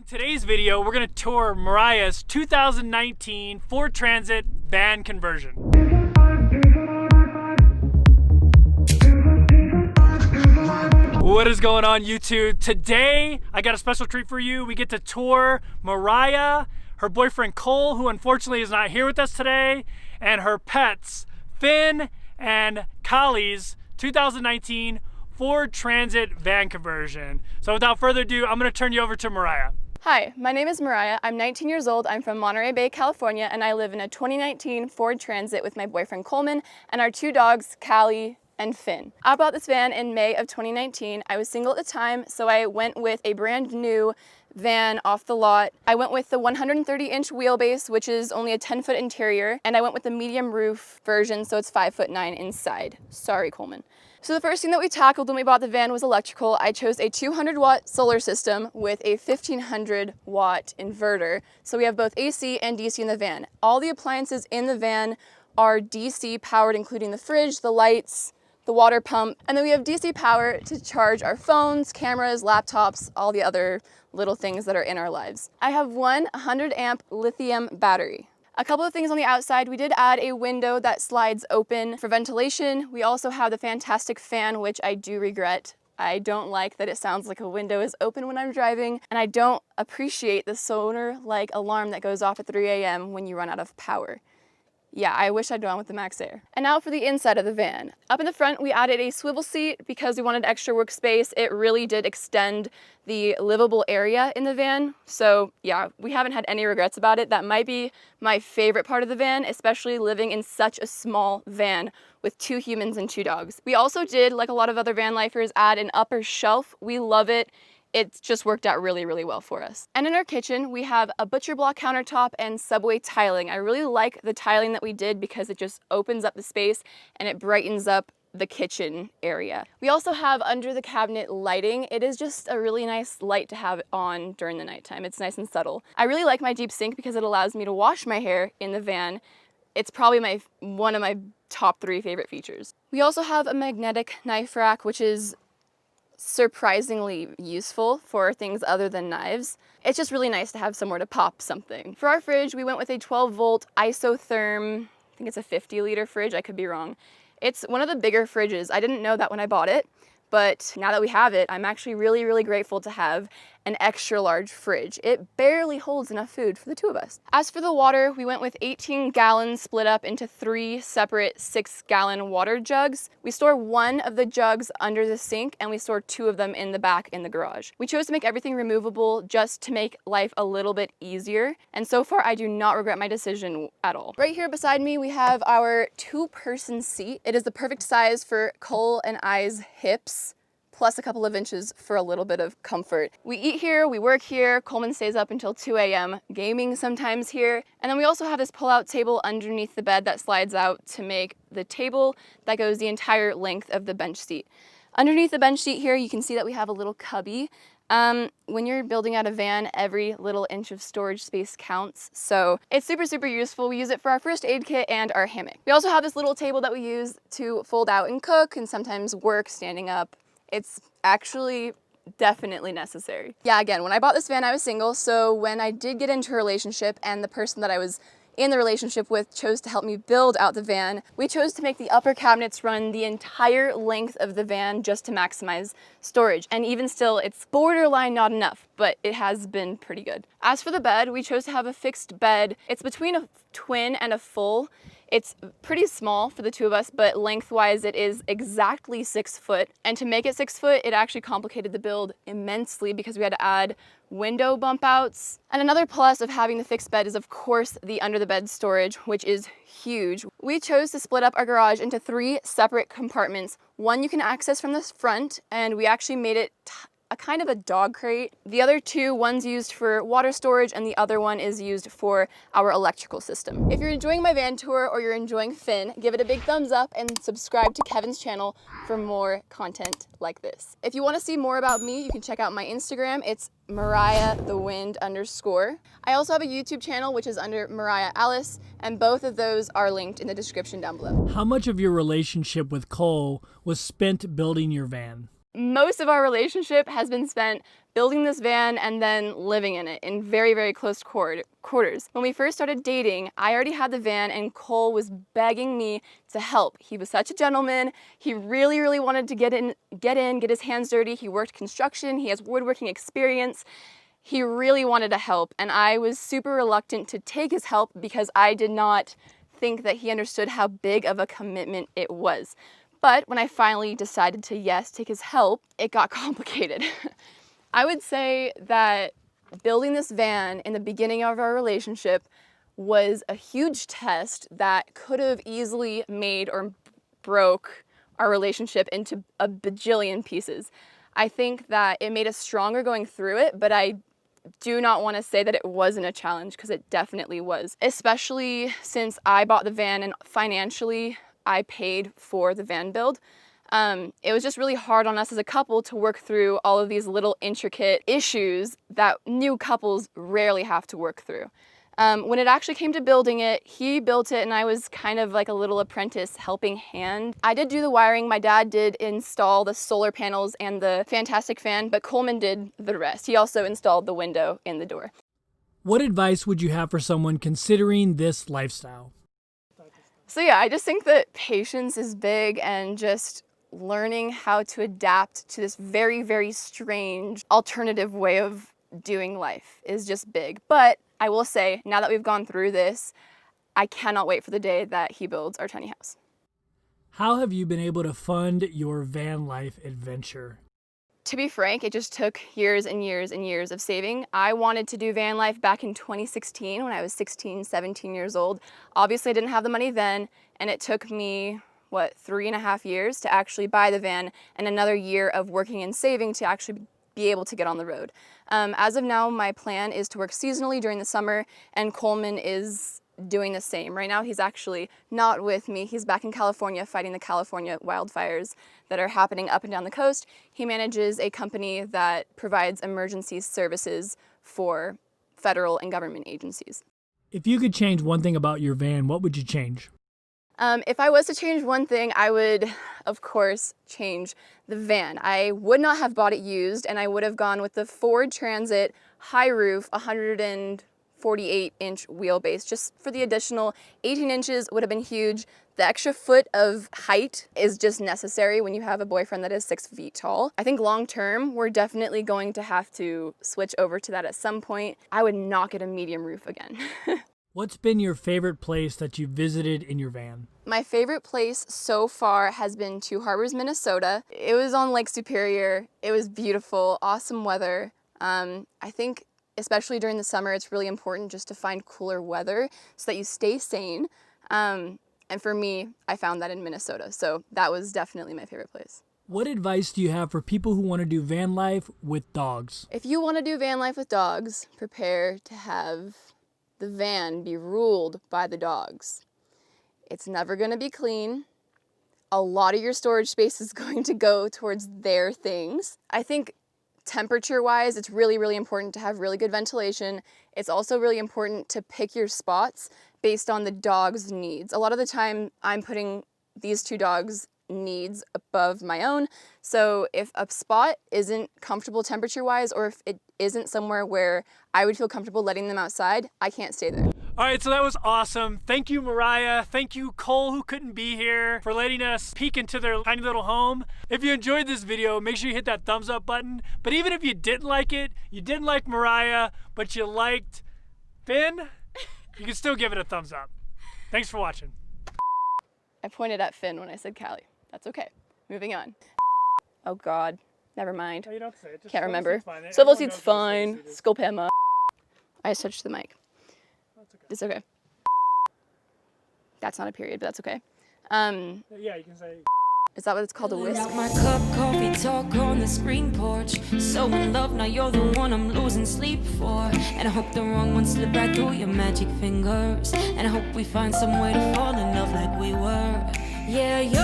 In today's video, we're going to tour Mariah's 2019 Ford Transit van conversion. What is going on, YouTube? Today, I got a special treat for you. We get to tour Mariah, her boyfriend Cole, who unfortunately is not here with us today, and her pets, Finn and Callie's 2019 Ford Transit van conversion. So without further ado, I'm going to turn you over to Mariah. Hi, my name is Mariah. I'm 19 years old. I'm from Monterey Bay, California, and I live in a 2019 Ford Transit with my boyfriend Coleman and our two dogs, Callie and Finn. I bought this van in May of 2019. I was single at the time, so I went with a brand new van off the lot. I went with the 130-inch wheelbase, which is only a 10-foot interior, and I went with the medium roof version, so it's 5'9" inside. Sorry, Coleman. So the first thing that we tackled when we bought the van was electrical. I chose a 200-watt solar system with a 1,500-watt inverter. So we have both AC and DC in the van. All the appliances in the van are DC powered, including the fridge, the lights, the water pump, and then we have DC power to charge our phones, cameras, laptops, all the other little things that are in our lives. I have one 100-amp lithium battery. A couple of things on the outside, we did add a window that slides open for ventilation. We also have the fantastic fan, which I do regret. I don't like that it sounds like a window is open when I'm driving, and I don't appreciate the sonar-like alarm that goes off at 3 a.m. when you run out of power. Yeah, I wish I'd gone with the Max Air. And now for the inside of the van. Up in the front, we added a swivel seat because we wanted extra workspace. It really did extend the livable area in the van. So yeah, we haven't had any regrets about it. That might be my favorite part of the van, especially living in such a small van with 2 humans and 2 dogs. We also did, like a lot of other van lifers, add an upper shelf. We love it. It's just worked out really, really well for us. And in our kitchen, we have a butcher block countertop and subway tiling. I really like the tiling that we did because it just opens up the space and it brightens up the kitchen area. We also have under the cabinet lighting. It is just a really nice light to have on during the nighttime. It's nice and subtle. I really like my deep sink because it allows me to wash my hair in the van. It's probably one of my top 3 favorite features. We also have a magnetic knife rack, which is surprisingly useful for things other than knives. It's just really nice to have somewhere to pop something. For our fridge, we went with a 12-volt isotherm, I think it's a 50-liter fridge, I could be wrong. It's one of the bigger fridges. I didn't know that when I bought it, but now that we have it, I'm actually really, really grateful to have an extra large fridge. It barely holds enough food for the 2 of us. As for the water, we went with 18 gallons split up into 3 separate 6-gallon water jugs. We store one of the jugs under the sink and we store 2 of them in the back in the garage. We chose to make everything removable just to make life a little bit easier. And so far, I do not regret my decision at all. Right here beside me, we have our 2-person seat. It is the perfect size for Cole and I's hips, plus a couple of inches for a little bit of comfort. We eat here, we work here. Coleman stays up until 2 a.m. gaming sometimes here. And then we also have this pull-out table underneath the bed that slides out to make the table that goes the entire length of the bench seat. Underneath the bench seat here, you can see that we have a little cubby. When you're building out a van, every little inch of storage space counts. So it's super, super useful. We use it for our first aid kit and our hammock. We also have this little table that we use to fold out and cook and sometimes work standing up. It's actually definitely necessary. Yeah, again, when I bought this van, I was single, so when I did get into a relationship and the person that I was in the relationship with chose to help me build out the van, we chose to make the upper cabinets run the entire length of the van just to maximize storage. And even still, it's borderline not enough, but it has been pretty good. As for the bed, we chose to have a fixed bed. It's between a twin and a full. It's pretty small for the 2 of us, but lengthwise it is exactly 6 foot. And to make it 6 foot, it actually complicated the build immensely because we had to add window bump outs. And another plus of having the fixed bed is of course the under the bed storage, which is huge. We chose to split up our garage into 3 separate compartments. One you can access from the front, and we actually made it a kind of a dog crate. The other 2, one's used for water storage and the other one is used for our electrical system. If you're enjoying my van tour or you're enjoying Finn, give it a big thumbs up and subscribe to Kevin's channel for more content like this. If you want to see more about me, you can check out my Instagram. It's MariahTheWind_. I also have a YouTube channel which is under Mariah Alice, and both of those are linked in the description down below. How much of your relationship with Cole was spent building your van? most of our relationship has been spent building this van and then living in it in very, very close quarters. When we first started dating, I already had the van and Cole was begging me to help. He was such a gentleman. He really, really wanted to get his hands dirty. He worked construction. He has woodworking experience. He really wanted to help, and I was super reluctant to take his help because I did not think that he understood how big of a commitment it was. But when I finally decided to, yes, take his help, it got complicated. I would say that building this van in the beginning of our relationship was a huge test that could have easily made or broke our relationship into a bajillion pieces. I think that it made us stronger going through it, but I do not want to say that it wasn't a challenge, because it definitely was, especially since I bought the van and financially I paid for the van build. It was just really hard on us as a couple to work through all of these little intricate issues that new couples rarely have to work through. When it actually came to building it, he built it and I was kind of like a little apprentice helping hand. I did do the wiring. My dad did install the solar panels and the fantastic fan, but Coleman did the rest. He also installed the window in the door. What advice would you have for someone considering this lifestyle? So yeah, I just think that patience is big, and just learning how to adapt to this very, very strange alternative way of doing life is just big. But I will say, now that we've gone through this, I cannot wait for the day that he builds our tiny house. How have you been able to fund your van life adventure? To be frank, it just took years and years and years of saving. I wanted to do van life back in 2016 when I was 16, 17 years old. Obviously, I didn't have the money then, and it took me, 3.5 years to actually buy the van, and another year of working and saving to actually be able to get on the road. As of now, my plan is to work seasonally during the summer, and Coleman is doing the same. Right now, he's actually not with me. He's back in California fighting the California wildfires that are happening up and down the coast. He manages a company that provides emergency services for federal and government agencies. If you could change one thing about your van, what would you change? If I was to change one thing, I would, of course, change the van. I would not have bought it used, and I would have gone with the Ford Transit high roof 148-inch wheelbase. Just for the additional 18 inches would have been huge. The extra foot of height is just necessary when you have a boyfriend that is 6 feet tall. I think long term, we're definitely going to have to switch over to that at some point. I would not get a medium roof again. What's been your favorite place that you visited in your van? My favorite place so far has been Two Harbors, Minnesota. It was on Lake Superior. It was beautiful, awesome weather. I think especially during the summer, it's really important just to find cooler weather so that you stay sane. And for me, I found that in Minnesota. So that was definitely my favorite place. What advice do you have for people who want to do van life with dogs? If you want to do van life with dogs, prepare to have the van be ruled by the dogs. It's never going to be clean. A lot of your storage space is going to go towards their things. I think temperature-wise, it's really, really important to have really good ventilation. It's also really important to pick your spots based on the dog's needs. A lot of the time, I'm putting these two dogs' needs above my own. So if a spot isn't comfortable temperature-wise, or if it isn't somewhere where I would feel comfortable letting them outside, I can't stay there. All right, so that was awesome. Thank you, Mariah. Thank you, Cole, who couldn't be here, for letting us peek into their tiny little home. If you enjoyed this video, make sure you hit that thumbs up button. But even if you didn't like it, you didn't like Mariah, but you liked Finn, you can still give it a thumbs up. Thanks for watching. I pointed at Finn when I said Callie. That's okay. Moving on. Oh God, never mind. No, you don't say it. Just can't remember. Fine. Swivel seat's fine. Sculpema. I just touched the mic. That's okay. It's okay. That's not a period, but that's okay. Yeah, you can say. Is that what it's called, a whisk? My cup, coffee talk on the screen porch. So in love, now you're the one I'm losing sleep for. And I hope the wrong ones slip right through your magic fingers. And I hope we find some way to fall in love like we were. Yeah, you're